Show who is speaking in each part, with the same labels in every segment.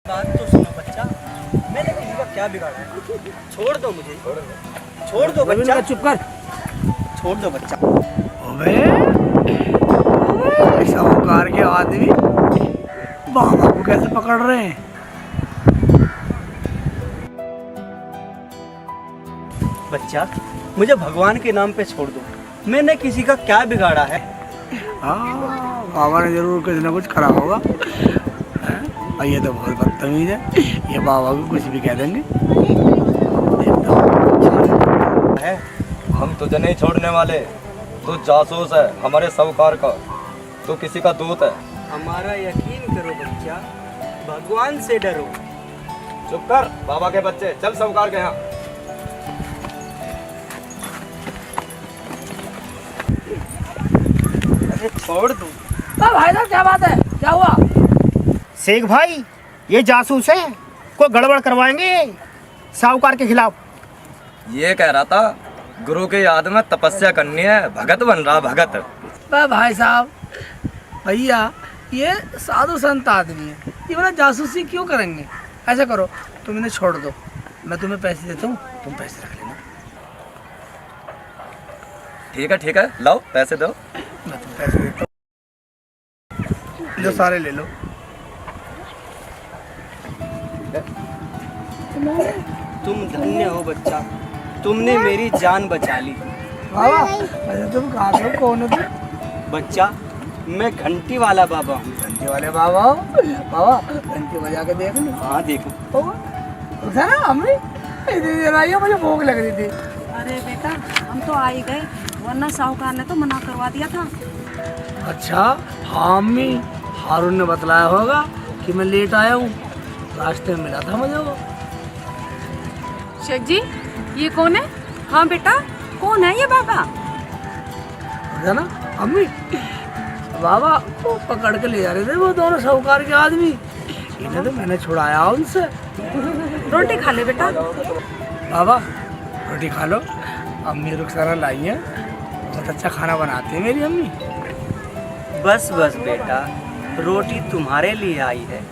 Speaker 1: बात तो सुनो बच्चा, मैंने किसी का क्या बिगाड़ा है? छोड़ दो मुझे, छोड़ दो बच्चा,
Speaker 2: चुप कर।
Speaker 1: छोड़ दो बच्चा।
Speaker 2: अबे साहूकार के आदमी बाबा को कैसे पकड़ रहे हैं?
Speaker 1: बच्चा, मुझे भगवान के नाम पे छोड़ दो, मैंने किसी का क्या बिगाड़ा है?
Speaker 2: हाँ, बाबा ने जरूर कुछ ना कुछ करा होगा। और ये तो बहुत बदतमीज है, ये बाबा को कुछ भी कह देंगे।
Speaker 1: है
Speaker 3: हम तुझे नहीं छोड़ने वाले। तू जासूस है हमारे साहूकार का, तू किसी का दूत है।
Speaker 1: हमारा यकीन करो बच्चा, भगवान से डरो।
Speaker 3: चुप कर बाबा के बच्चे, चल साहूकार के यहाँ।
Speaker 1: अरे छोड़ दो
Speaker 2: भाई साहब, क्या बात है? क्या हुआ?
Speaker 4: शेख भाई, ये जासूस है, कोई गड़बड़ करवाएंगे साहूकार के खिलाफ।
Speaker 3: ये कह रहा था गुरु की याद में तपस्या करनी है, भगत बन रहा भगत।
Speaker 2: भाई साहब, भैया ये साधु संत आदमी है, ये वाला जासूसी क्यों करेंगे? ऐसा करो, तुम इन्हें छोड़ दो, मैं तुम्हें पैसे देता हूँ, तुम पैसे रख लेना।
Speaker 3: ठीक है, लाओ पैसे दो।
Speaker 2: मैं तुम्हें पैसे देता हूँ, जो सारे ले लो।
Speaker 1: तुम धन्य हो बच्चा, तुमने मेरी जान बचा ली।
Speaker 2: बाबा, वैसे तुम कहाँ से हो? कौन हो तुम?
Speaker 1: बच्चा, मैं घंटी वाला बाबा हूँ।
Speaker 2: घंटी वाले बाबा हो? बाबा, घंटी बजा के देख लो।
Speaker 1: हाँ देखो।
Speaker 2: उठा ना अम्मी, मुझे भूख लग रही थी।
Speaker 5: अरे बेटा, हम तो आ ही गए, वरना साहूकार ने तो मना करवा दिया था।
Speaker 2: अच्छा, हाँ अम्मी, हारून ने बतलाया होगा कि मैं लेट आया हूँ, रास्ते में मिला था मुझे वो।
Speaker 5: शेख जी, ये कौन है? हाँ बेटा, कौन है ये बाबा?
Speaker 2: है ना अम्मी, बाबा को पकड़ के ले जा रहे थे वो दोनों साहूकार के आदमी, इन्हें तो मैंने छुड़ाया उनसे।
Speaker 5: रोटी खा ले बेटा।
Speaker 2: बाबा, रोटी खा लो, अम्मी रुखसाना लाई है, बहुत अच्छा खाना बनाती है मेरी अम्मी।
Speaker 1: बस बस बेटा, रोटी तुम्हारे लिए आई है,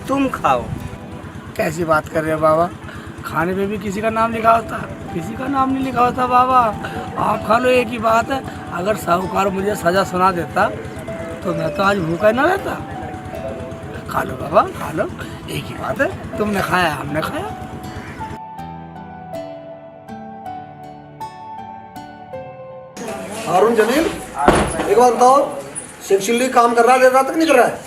Speaker 1: तुम खाओ।
Speaker 2: कैसी बात कर रहे हो बाबा? खाने पे भी किसी का नाम लिखा होता, किसी का नाम नहीं लिखा होता बाबा। आप खा लो, एक ही बात है, अगर साहूकार मुझे सजा सुना देता तो मैं तो आज भूखा ना रहता। खा लो बाबा, खा लो, एक ही बात है, तुमने खाया हमने खाया।
Speaker 6: हारून जलील, एक बात बताओ, शेख चिल्ली काम कर रहा है, रात तक नहीं कर रहा है?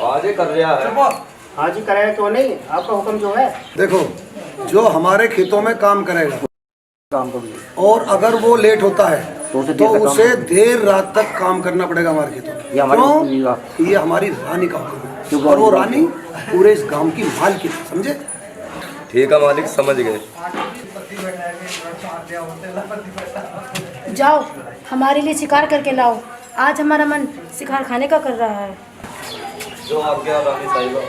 Speaker 3: आज ही कर रहा है।
Speaker 4: हाँ जी, कराया क्यों नहीं, आपका हुक्म जो है।
Speaker 6: देखो, जो हमारे खेतों में काम करेगा और अगर वो लेट होता है तो उसे देर रात तक काम करना पड़ेगा हमारे खेतों में। क्यों? ये हमारी रानी का हुक्म है, और वो रानी पूरे इस गांव की मालकिन है, समझे?
Speaker 3: ठीक है मालिक, समझ गए।
Speaker 7: जाओ, हमारे लिए शिकार करके लाओ, आज हमारा मन शिकार खाने का कर रहा है।
Speaker 3: जो आज्ञा रानी साहिबा।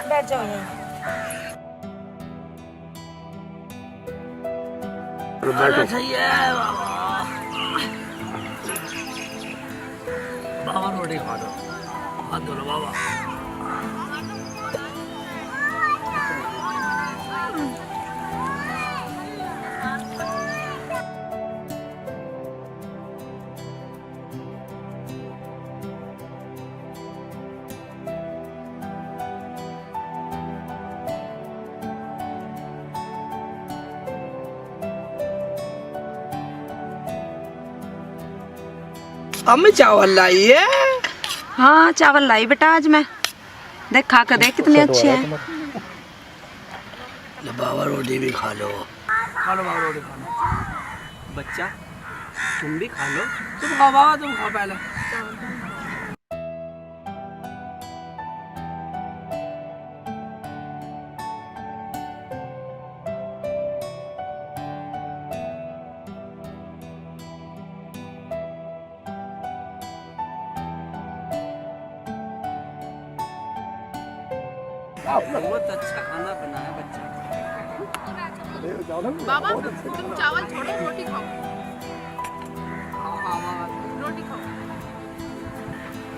Speaker 7: बैठ जाओ यहीं।
Speaker 2: सही है बाबा, रोटी खा लो, हाथ धो लो बाबा। अम्मी चावल लाई है।
Speaker 5: हाँ, चावल लाई बेटा आज मैं, देख खा कर देख कितने अच्छे हैं।
Speaker 2: बाबा रोटी भी खा लो, खा लो बाबा, रोटी खा लो।
Speaker 1: बच्चा, तुम भी खा लो।
Speaker 2: तुम खाओ बाबा, तुम खाओ पहले। बहुत अच्छा खाना बनाया बच्चा।
Speaker 8: बाबा तुम चावल छोड़ो, रोटी खाओ। रोटी खाओ।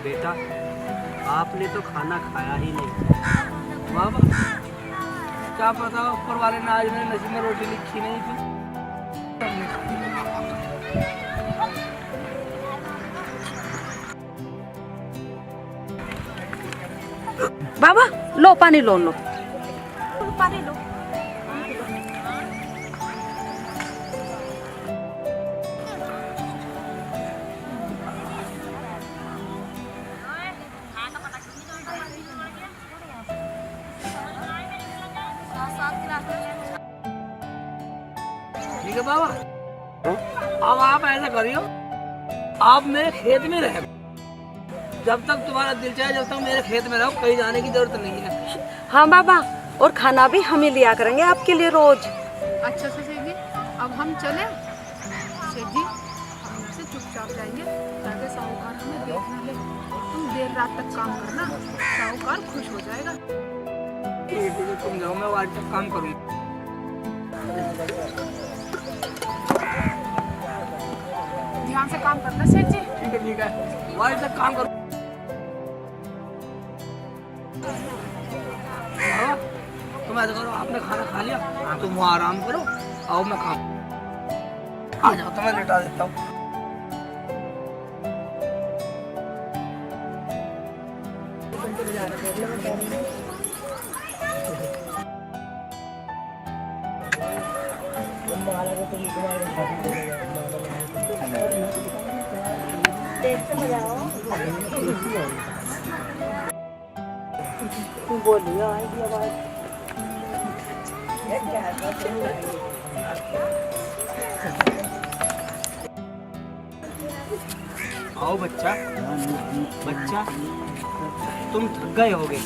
Speaker 1: बेटा आपने तो खाना खाया ही नहीं।
Speaker 2: बाबा क्या पता ऊपर वाले ने आज मेरे नसीब में रोटी लिखी नहीं थी।
Speaker 5: बाबा लो पानी लो लो पानी लो।
Speaker 2: ठीक है बाबा, अब आप ऐसा करियो, आप मेरे खेत में रहो। जब तक तुम्हारा दिल चाहे, जब तक मेरे खेत में रहो, कहीं जाने की जरूरत नहीं है।
Speaker 5: हाँ बाबा, और खाना भी हम ही लिया करेंगे आपके लिए रोज।
Speaker 8: अच्छा से सेठ जी, अब हम चले। सेठ जी हम से चुपचाप जाएंगे ताकि साहूकार हमें देख न ले। तुम देर रात तक काम करना, साहूकार खुश हो जाएगा।
Speaker 2: ठीक है, तुम जाओ, मैं आज तक काम करूँगा।
Speaker 8: ध्यान से काम करना सेठ जी।
Speaker 2: ठीक है, आज तक काम करूँ। तुम ऐसा करो, आपने खाना खा लिया, तुम वहाँ आराम करो, आओ मैं काम आ जाओ, तो मैं लिटा देता हूँ।
Speaker 5: बोलिए आएगी आवाज।
Speaker 1: आओ बच्चा, बच्चा तुम थक गए होगे,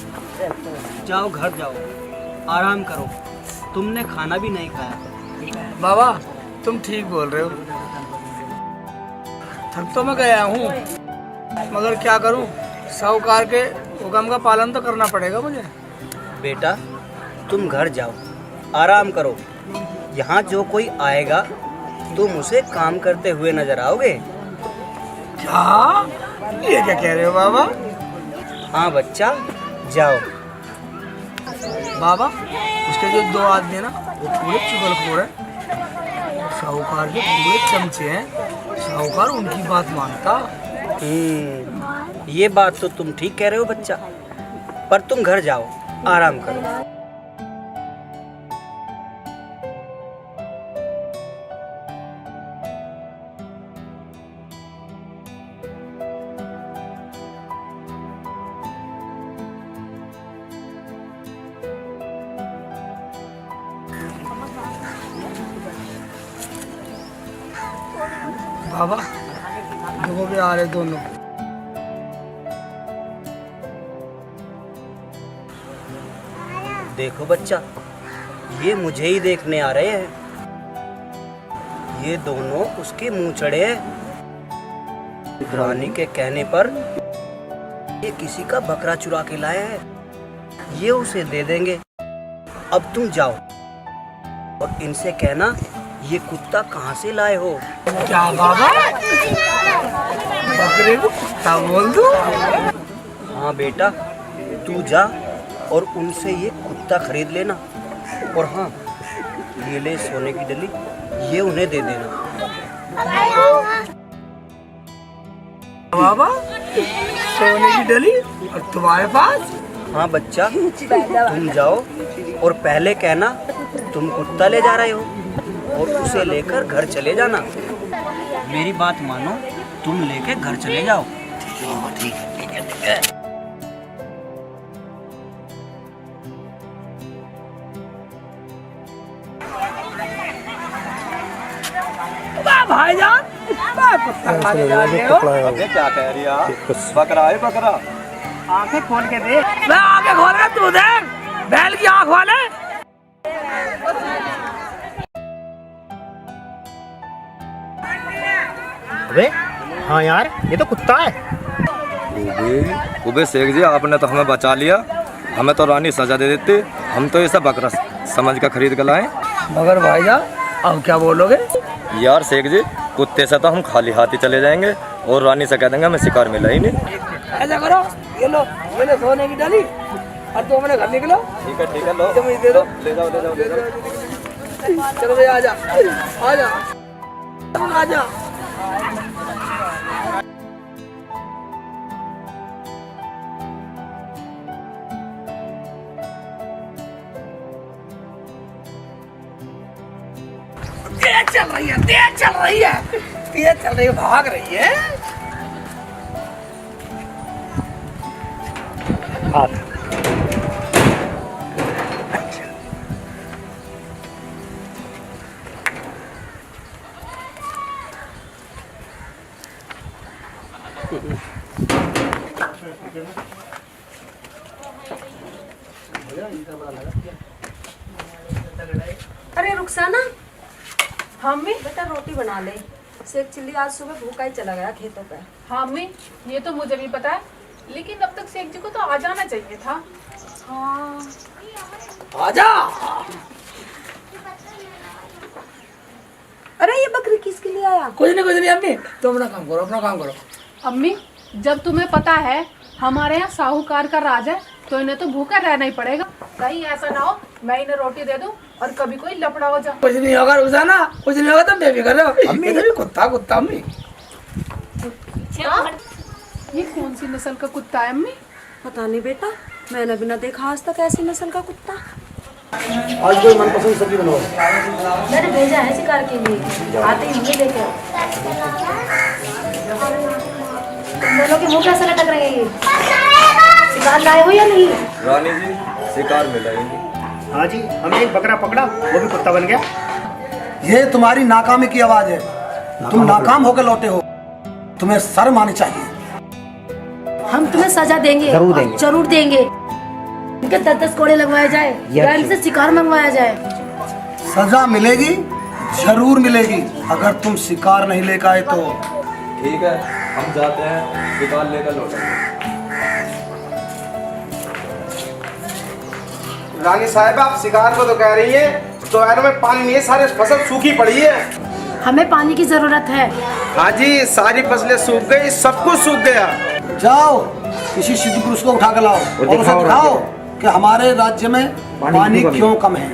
Speaker 1: जाओ घर जाओ, आराम करो। तुमने खाना भी नहीं खाया।
Speaker 2: बाबा तुम ठीक बोल रहे हो, थक तो मैं गया हूँ, मगर क्या करूँ, साहूकार के हुक्म का पालन तो करना पड़ेगा मुझे।
Speaker 1: बेटा तुम घर जाओ, आराम करो। यहाँ जो कोई आएगा तुम उसे काम करते हुए नजर आओगे।
Speaker 2: क्या ये क्या कह रहे हो बाबा?
Speaker 1: हाँ बच्चा जाओ।
Speaker 2: बाबा उसके जो दो आदमी है ना, वो पूरे चुगलखोर है, साहूकार के पूरे चमचे हैं, साहूकार उनकी बात मानता।
Speaker 1: ये बात तो तुम ठीक कह रहे हो बच्चा, पर तुम घर जाओ, आराम करो।
Speaker 2: बाबा देखो भी आ रहे दोनों।
Speaker 1: देखो बच्चा, ये मुझे ही देखने आ रहे हैं। ये दोनों उसके मुंह चढ़े हैं। रानी के कहने पर ये किसी का बकरा चुरा के लाया है, ये उसे दे देंगे। अब तुम जाओ और इनसे कहना ये कुत्ता कहाँ से लाए हो।
Speaker 2: क्या बाबा, बकरे को कुत्ता बोल दूं?
Speaker 1: हाँ बेटा, तू जा और उनसे ये कुत्ता खरीद लेना। और हाँ, ये ले सोने की डली, ये उन्हें दे देना।
Speaker 2: बाबा सोने की डली और तुम्हारे पास?
Speaker 1: हाँ बच्चा, तुम जाओ और पहले कहना तुम कुत्ता ले जा रहे हो और उसे लेकर घर चले जाना। मेरी बात मानो, तुम लेके घर चले जाओ। ठीक है ठीक है ठीक है।
Speaker 2: भाईजान खाने जा रहे हो?
Speaker 3: अबे क्या कह रही है? बकरा है बकरा।
Speaker 2: आंखें खोल के देख। मैं आंखें खोल के तू देख, बैल की आंख वाले।
Speaker 4: अबे हाँ यार, ये तो कुत्ता है।
Speaker 3: उबे शेख जी, आपने तो हमें बचा लिया। हमें तो रानी सजा दे देती, हम तो ये सब बकरा समझ कर खरीद कर लाए।
Speaker 2: मगर भाईजान अब क्या बोलोगे?
Speaker 3: यार शेख जी, कुत्ते से तो हम खाली हाथ ही चले जाएंगे और रानी से कह देंगे हमें शिकार मिला ही नहीं।
Speaker 2: ऐसा करो, ये लो मैंने सोने की डाली और तुम अपने घर निकलो।
Speaker 3: ठीक है लो,
Speaker 2: तुम दे दो,
Speaker 3: ले जाओ।
Speaker 2: चलो भैया आजा आजा आजा। तेज चल रही है, तेज चल रही है, तेज चल रही है, भाग रही है।
Speaker 5: अरे रुखसाना,
Speaker 8: हाँ अम्मी।
Speaker 5: बेटा रोटी बना ले। शेख चिल्ली आज सुबह भूखा ही चला गया खेतों पे।
Speaker 8: हाँ अम्मी, ये तो मुझे भी पता है, लेकिन अब तक शेख जी को तो आ जाना चाहिए था।
Speaker 5: हाँ
Speaker 2: आजा।
Speaker 5: अरे ये बकरी किसके लिए आया?
Speaker 2: कुछ नहीं अम्मी, तुम अपना काम करो, अपना काम करो।
Speaker 8: अम्मी, जब तुम्हें पता है हमारे यहाँ साहूकार का राज है तो इन्हें तो भूखा रहना ही पड़ेगा। कहीं ऐसा ना हो मैं इन्हें रोटी दे दूं और कभी कोई लफड़ा हो जाए।
Speaker 2: कुछ नहीं होगा रुखसाना, कुछ नहीं होगा, तुम बेफिक्र कर रहे हो। अम्मी भी कुत्ता कुत्ता अम्मी।
Speaker 8: ये कौन सी नस्ल का कुत्ता है अम्मी?
Speaker 5: पता नहीं बेटा, मैंने भी ना देखा आज तक ऐसी नस्ल का कुत्ता।
Speaker 6: आज कोई मनपसंद सब्जी बनाओ।
Speaker 7: मैंने भेजा है शिकार के लिए, आते ही मुझे लेके आओ। तुम दोनों के मुंह कैसे लटक रहे हैं? ये शिकार लाए हो या नहीं?
Speaker 3: रानी जी, शिकार मिला ही नहीं।
Speaker 4: हाँ जी, हमने एक बकरा पकड़ा, वो भी कुत्ता बन गया।
Speaker 6: ये तुम्हारी नाकामी की आवाज है। तुम नाकाम होकर लौटे हो, तुम्हें शर्म आनी चाहिए।
Speaker 7: हम तुम्हें सजा देंगे, जरूर देंगे। इनके 10-10 कोड़े लगवाए जाए या इनसे शिकार मंगवाया जाए।
Speaker 6: सजा मिलेगी, जरूर मिलेगी, अगर तुम शिकार नहीं लेकर आए तो।
Speaker 3: ठीक है, हम जाते हैं, शिकार लेकर लौटेंगे।
Speaker 9: रानी साहब, आप शिकार को तो कह रही हैं, दोपहर में पानी नहीं है, सारी फसल सूखी पड़ी है।
Speaker 7: हमें पानी की जरूरत है।
Speaker 9: हाँ जी, सारी फसलें सूख गई, सब कुछ सूख गया।
Speaker 6: जाओ किसी सिद्ध पुरुष को उठा कर लाओ और उसे दिखाओ कि हमारे राज्य में पानी क्यों कम है।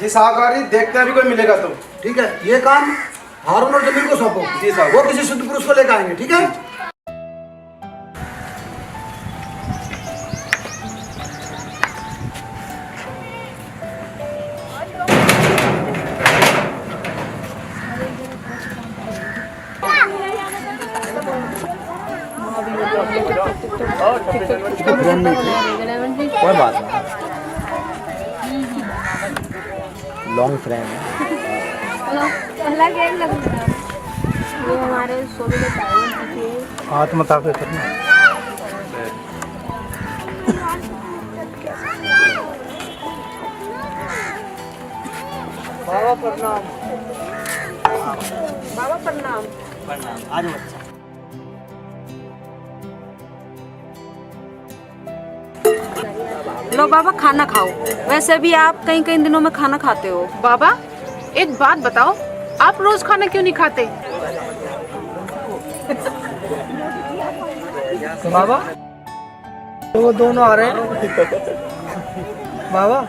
Speaker 9: जी साहूकार जी, देखते हैं अभी कोई मिलेगा तो।
Speaker 6: ठीक है, ये काम हारून और जमीर को सौंपो।
Speaker 9: जी साहब।
Speaker 6: वो किसी सिद्ध पुरुष को लेकर आएंगे। ठीक है।
Speaker 4: कोई बात नहीं, लॉन्ग फ्रेम है। हाथ मत आके करना।
Speaker 2: बाबा प्रणाम।
Speaker 5: बाबा प्रणाम।
Speaker 4: आज बच्चा
Speaker 5: लो बाबा खाना खाओ। वैसे भी आप कई कई दिनों में खाना खाते हो।
Speaker 8: बाबा, एक बात बताओ, आप रोज खाना क्यों नहीं खाते?
Speaker 2: बाबा तो वो दोनों आ रहे हैं। बाबा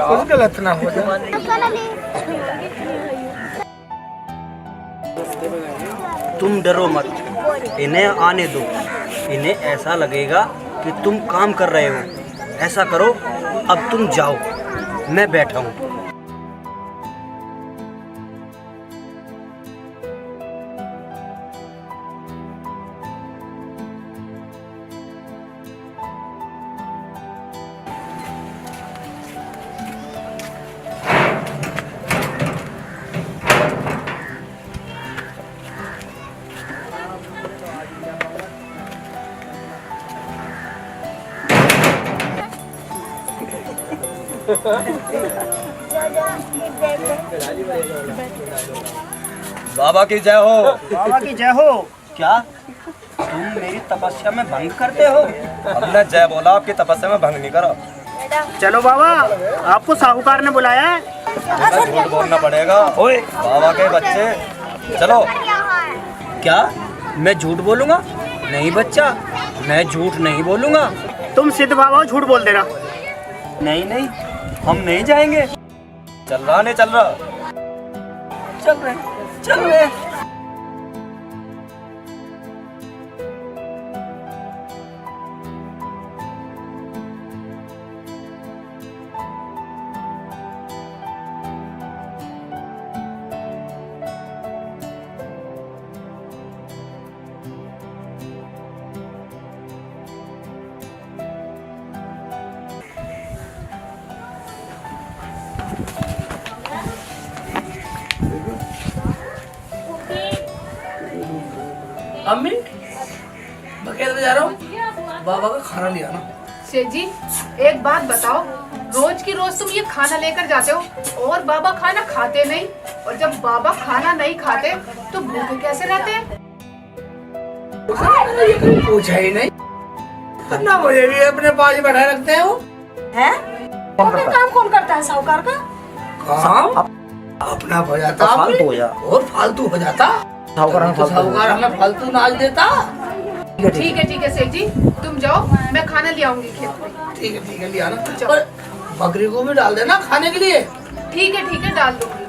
Speaker 2: कुछ गलत ना हो जाए।
Speaker 1: तुम डरो मत, इन्हें आने दो। इन्हें ऐसा लगेगा कि तुम काम कर रहे हो। ऐसा करो, अब तुम जाओ, मैं बैठा हूँ।
Speaker 3: बाबा की जय हो।
Speaker 4: बाबा की जय हो।
Speaker 1: क्या तुम मेरी तपस्या में भंग करते हो।
Speaker 3: हमने जय बोला, आपकी तपस्या में भंग नहीं करा।
Speaker 4: चलो बाबा, आपको साहूकार ने बुलाया है।
Speaker 3: तुम्हें झूठ बोलना पड़ेगा। ओए बाबा के बच्चे, चलो।
Speaker 1: क्या मैं झूठ बोलूंगा? नहीं बच्चा, मैं झूठ नहीं बोलूंगा।
Speaker 4: तुम सिद्ध बाबा झूठ बोल देना।
Speaker 1: नहीं नहीं, हम नहीं जाएंगे।
Speaker 3: चल रहा नहीं चल रहा?
Speaker 1: चल रहे चल रहे।
Speaker 2: अम्मी मैं खेत में जा रहा हूँ, बाबा का खाना लिया ना।
Speaker 8: सेठ जी एक बात बताओ, रोज की रोज तुम ये खाना लेकर जाते हो और बाबा खाना खाते नहीं, और जब बाबा खाना नहीं खाते तो भूखे कैसे रहते हैं?
Speaker 2: पूछा ही नहीं, ना मुझे भी अपने पास बैठा रखते हैं वो।
Speaker 7: है काम कौन करता है साहूकार का?
Speaker 2: काम अपना हो जाता,
Speaker 1: फालतू हो जा।
Speaker 2: और फालतू हो जाता। साहूकार हमें फालतू नाच देता।
Speaker 8: ठीक है सेठ जी, तुम जाओ, मैं खाना ले आऊंगी खेत में।
Speaker 2: ठीक है लिया ना। और बकरी को भी डाल देना खाने के लिए।
Speaker 8: ठीक है डाल दूंगी।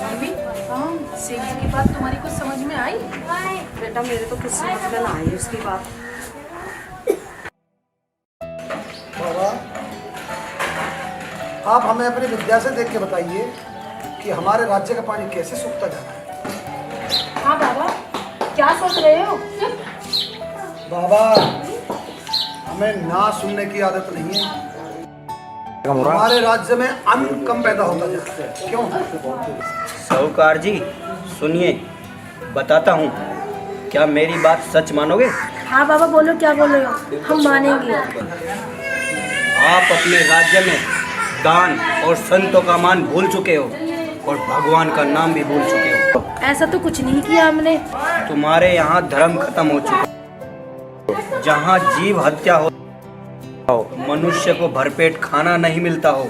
Speaker 8: मम्मी, सेठ जी की बात तुम्हारी कुछ समझ में आई?
Speaker 5: बेटा मेरे तो कुछ समझ में ना आई उसकी बात।
Speaker 6: बाबा, आप हमें अपनी विद्या से देख के बताइए कि हमारे राज्य का पानी कैसे सूखता जा रहा है।
Speaker 7: हाँ बाबा, क्या सोच रहे हो?
Speaker 6: बाबा, हमें ना सुनने की आदत नहीं है। हमारे राज्य में अन्न कम पैदा होता जा रहा है। क्यों?
Speaker 1: साहूकार जी सुनिए, बताता हूँ, क्या मेरी बात सच मानोगे?
Speaker 7: हाँ बाबा बोलो, क्या बोल रहे हो? हम मानेंगे।
Speaker 1: आप अपने राज्य में दान और संतों का मान भूल चुके हो और भगवान का नाम भी भूल चुके हो।
Speaker 7: ऐसा तो कुछ नहीं किया हमने।
Speaker 1: तुम्हारे यहाँ धर्म खत्म हो चुका। जहाँ जीव हत्या हो, मनुष्य को भरपेट खाना नहीं मिलता हो,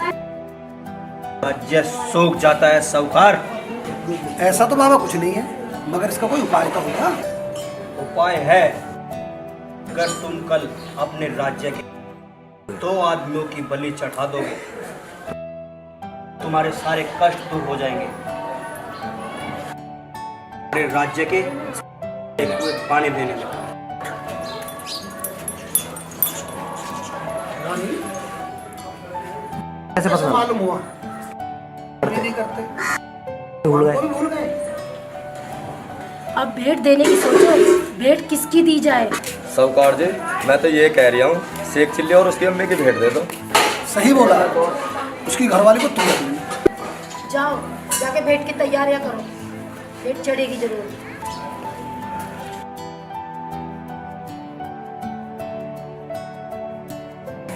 Speaker 1: राज्य सूख जाता है साहूकार।
Speaker 6: ऐसा तो बाबा कुछ नहीं है, मगर इसका कोई उपाय तो होगा।
Speaker 1: उपाय है। अगर तुम कल अपने राज्य के 2 आदमियों की बलि चढ़ा दोगे, तुम्हारे सारे कष्ट दूर हो जाएंगे। अपने राज्य के पानी देने में
Speaker 6: ऐसे मालूम हुआ नहीं करते, भूल गए।
Speaker 7: अब भेंट देने की सोचो, भेंट किसकी दी जाए?
Speaker 3: साहूकार जी, मैं तो ये कह रही हूँ, शेख चिल्ली और उसकी अम्मी की भेंट दे दो।
Speaker 6: सही बोला, उसकी घरवाली को तू रख ले।
Speaker 7: जाओ जाके भेंट की तैयारियां करो, भेंट चढ़ेगी जरूर।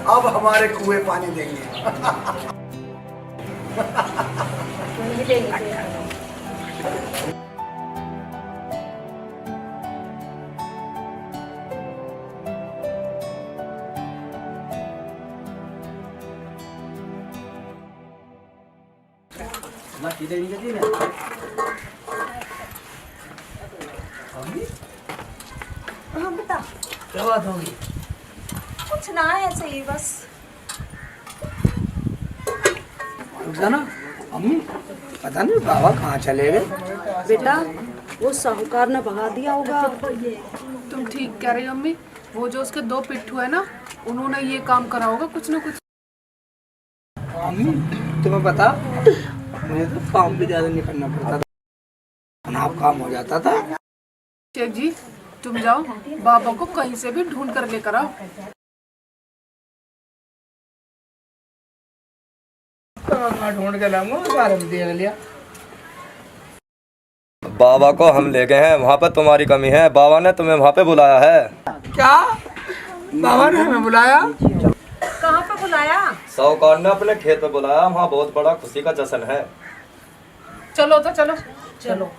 Speaker 6: अब हमारे कुएं पानी देंगे।
Speaker 7: नहीं देंगे।
Speaker 5: हाँ बेटा,
Speaker 2: क्या बात होगी?
Speaker 5: कुछ ना है, ऐसे ही बस।
Speaker 2: रुक जाना अम्मी, पता नहीं बाबा कहाँ चले गए।
Speaker 5: बेटा वो साहूकार ने भगा दिया होगा।
Speaker 8: तुम ठीक कह रही हो अम्मी, वो जो उसके 2 पिट्ठू है ना, उन्होंने ये काम करा होगा कुछ ना कुछ।
Speaker 2: अम्मी तुम्हें पता, मुझे तो काम भी ज्यादा नहीं करना पड़ता था, अपना काम हो जाता था।
Speaker 8: शेख जी तुम जाओ, बाबा को कहीं से भी ढूंढ कर लेकर आओ।
Speaker 2: ढूंढ के लाऊंगा, सारे में देख लिया।
Speaker 3: बाबा को हम ले गए हैं, वहाँ पर तुम्हारी कमी है। बाबा ने तुम्हें वहाँ पे बुलाया है।
Speaker 2: क्या बाबा ने हमें बुलाया?
Speaker 5: कहाँ पे बुलाया?
Speaker 3: साहूकार ने अपने खेत पे बुलाया, वहाँ बहुत बड़ा खुशी का जश्न है।
Speaker 8: चलो तो चलो।
Speaker 7: चलो।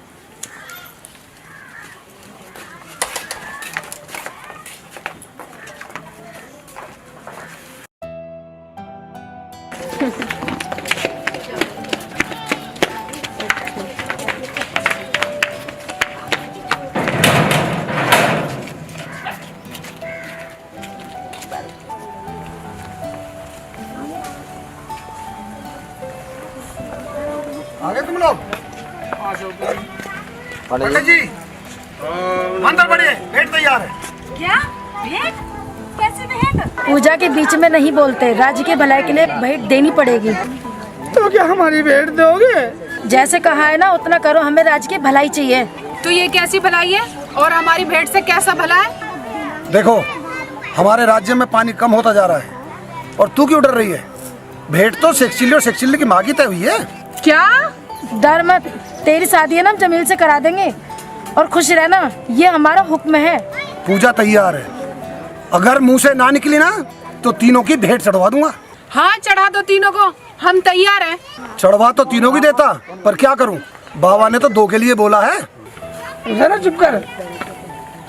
Speaker 6: आगे तुम लोग पंडित जी अंदर बढ़िए, भेंट तैयार है।
Speaker 5: क्या भेंट? कैसे भेंट?
Speaker 7: पूजा के बीच में नहीं बोलते, राज्य के भलाई के लिए भेंट देनी पड़ेगी।
Speaker 2: तो क्या हमारी भेंट दोगे?
Speaker 7: जैसे कहा है ना उतना करो, हमें राज्य की भलाई चाहिए।
Speaker 8: तो ये कैसी भलाई है और हमारी भेंट से कैसा भला है?
Speaker 6: देखो, हमारे राज्य में पानी कम होता जा रहा है और तू क्यों डर रही है? भेंट तो सेक्सिली और सेक्सिली की माँ की तय हुई है।
Speaker 8: क्या?
Speaker 7: डर मत, तेरी शादी है ना हम जमील से करा देंगे और खुश रहना, ये हमारा हुक्म है।
Speaker 6: पूजा तैयार है, अगर मुंह से ना निकली ना तो तीनों की भेंट चढ़वा दूंगा।
Speaker 8: हाँ, चढ़ा दो तीनों को, हम तैयार हैं।
Speaker 6: चढ़वा तो तीनों की देता, पर क्या करूं, बाबा ने तो 2 के लिए बोला है।
Speaker 2: जरा चुप कर,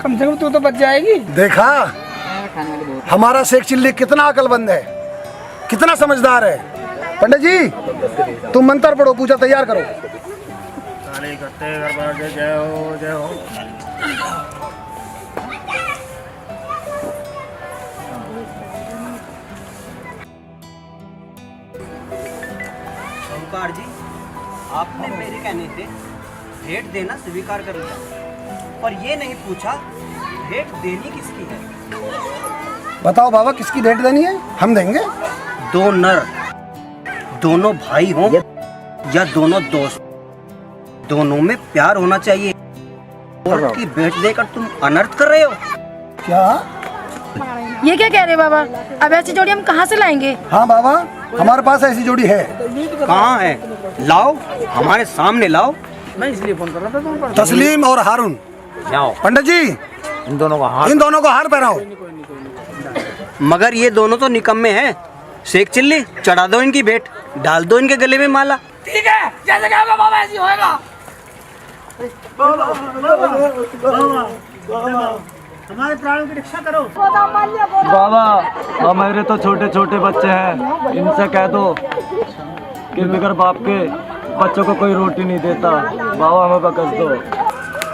Speaker 2: कम से कम तू तो बच जाएगी।
Speaker 6: देखा हमारा शेख चिल्ली कितना अकलमंद है, कितना समझदार है। पंडित जी तुम मंत्र पढ़ो, पूजा तैयार करो।
Speaker 4: जय हो जय हो।
Speaker 1: साहूकार जी, आपने मेरे कहने से भेंट देना स्वीकार कर लिया, पर ये नहीं पूछा भेंट देनी किसकी है।
Speaker 6: बताओ बाबा, किसकी भेंट देनी है, हम देंगे।
Speaker 1: 2 नर, दोनों भाई हों या दोनों दोस्त, दोनों में प्यार होना चाहिए। औरत की भेंट देकर तुम अनर्थ कर रहे हो।
Speaker 6: क्या?
Speaker 7: ये क्या कह रहे बाबा? अब ऐसी जोड़ी हम कहाँ से लाएंगे?
Speaker 6: हाँ बाबा, हमारे पास ऐसी जोड़ी है।
Speaker 1: कहाँ है? लाओ, हमारे सामने लाओ।
Speaker 2: मैं इसलिए फोन कर रहा था तुम पर।
Speaker 6: तस्लीम और हारून।
Speaker 1: लाओ।
Speaker 6: पंडित जी इन दोनों को हार पहनाओ।
Speaker 1: मगर ये दोनों तो निकम्मे हैं। शेख चिल्ली, चढ़ा दो इनकी भेंट, डाल दो इनके गले में माला।
Speaker 2: ठीक है, जैसे कहोगे बाबा ऐसी होएगा।
Speaker 4: हमारे प्राणों की रक्षा करो।
Speaker 3: बाबा, हमारे तो छोटे छोटे बच्चे हैं, इनसे कह दो कि बगैर बाप के बच्चों को कोई रोटी नहीं देता। बाबा हमें बकस दो।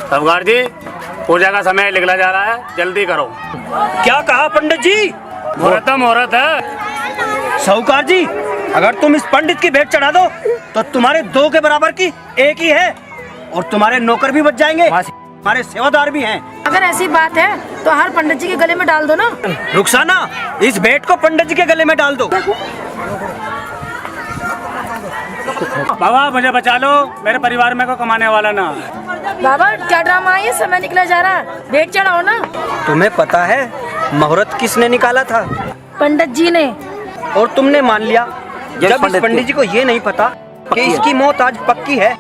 Speaker 4: साहूकार जी, पूजा का समय निकला जा रहा है, जल्दी करो।
Speaker 1: क्या कहा पंडित जी?
Speaker 4: मुहूर्त है।
Speaker 1: साहूकार जी, अगर तुम इस पंडित की भेंट चढ़ा दो तो तुम्हारे 2 के बराबर की 1 ही है, और तुम्हारे नौकर भी बच जाएंगे, हमारे सेवादार भी हैं।
Speaker 7: अगर ऐसी बात है तो हर पंडित जी के गले में डाल दो ना।
Speaker 1: रुखसाना, इस भेंट को पंडित जी के गले में डाल दो।
Speaker 4: बाबा मुझे बचा लो, मेरे परिवार में को कमाने वाला ना।
Speaker 7: बाबा क्या ड्रामा है, ये समय निकला जा रहा है, भेंट चढ़ाओ ना।
Speaker 1: तुम्हें पता है मुहूर्त किसने निकाला था?
Speaker 7: पंडित जी ने।
Speaker 1: और तुमने मान लिया। जब इस पंडित जी को ये नहीं पता कि इसकी मौत आज पक्की है,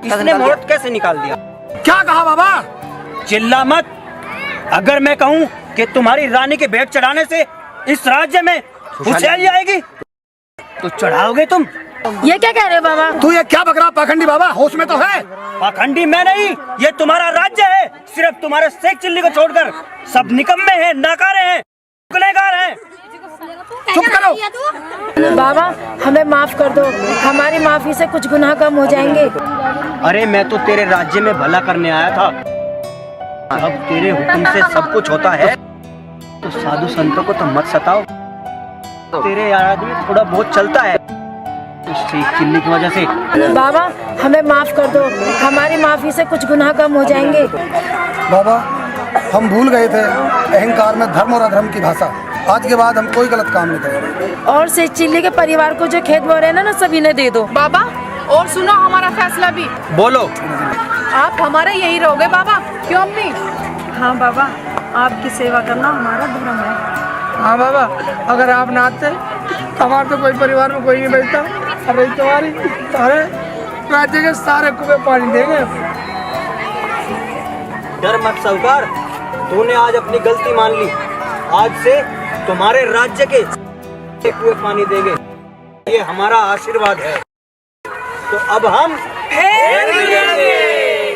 Speaker 1: इसने मुहूर्त कैसे निकाल दिया?
Speaker 6: क्या कहा बाबा?
Speaker 1: चिल्ला मत। अगर मैं कहूँ कि तुम्हारी रानी के भेंट चढ़ाने से इस राज्य में खुशहाली आएगी तो चढ़ाओगे तुम?
Speaker 7: ये क्या कह रहे हो बाबा?
Speaker 6: तू ये क्या बक रहा पाखंडी? बाबा होश में तो है।
Speaker 1: पाखंडी मैं नहीं, ये तुम्हारा राज्य है। सिर्फ तुम्हारे शेख चिल्ली को छोड़कर सब निकम्मे हैं, नाकारे हैं, गुनहगार हैं।
Speaker 6: चुप करो।
Speaker 7: बाबा हमें माफ कर दो, हमारी माफी से कुछ गुनाह कम हो जाएंगे।
Speaker 1: अरे मैं तो तेरे राज्य में भला करने आया था। अब तेरे हुक्म से सब कुछ होता है तो साधु संतों को तो मत सताओ। तेरे राज्य में थोड़ा बहुत चलता है तो शेख चिल्ली की वजह से।
Speaker 7: बाबा हमें माफ कर दो, हमारी माफी से कुछ गुनाह कम हो जाएंगे।
Speaker 6: बाबा हम भूल गए थे अहंकार में धर्म और अधर्म की भाषा। आज के बाद हम कोई गलत काम नहीं करेंगे।
Speaker 7: और शेख चिल्ली के परिवार को जो खेत बो रहे हैं ना सभी ने दे दो।
Speaker 8: बाबा और सुनो हमारा फैसला भी।
Speaker 1: बोलो।
Speaker 8: आप हमारे यही रहोगे बाबा, क्यों अम्मी?
Speaker 7: हाँ बाबा, आपकी सेवा करना हमारा धर्म है।
Speaker 2: हाँ बाबा, अगर आप ना आते हमारे तो कोई परिवार में कोई नहीं बचता। अरे तुम्हारी सारे राज्य के सारे कुएं पानी देंगे।
Speaker 1: डर मत साहूकार, तूने आज अपनी गलती मान ली। आज से तुम्हारे राज्य के कुएं पानी देंगे, ये हमारा आशीर्वाद है। तो अब हम फेर मिलेंगे।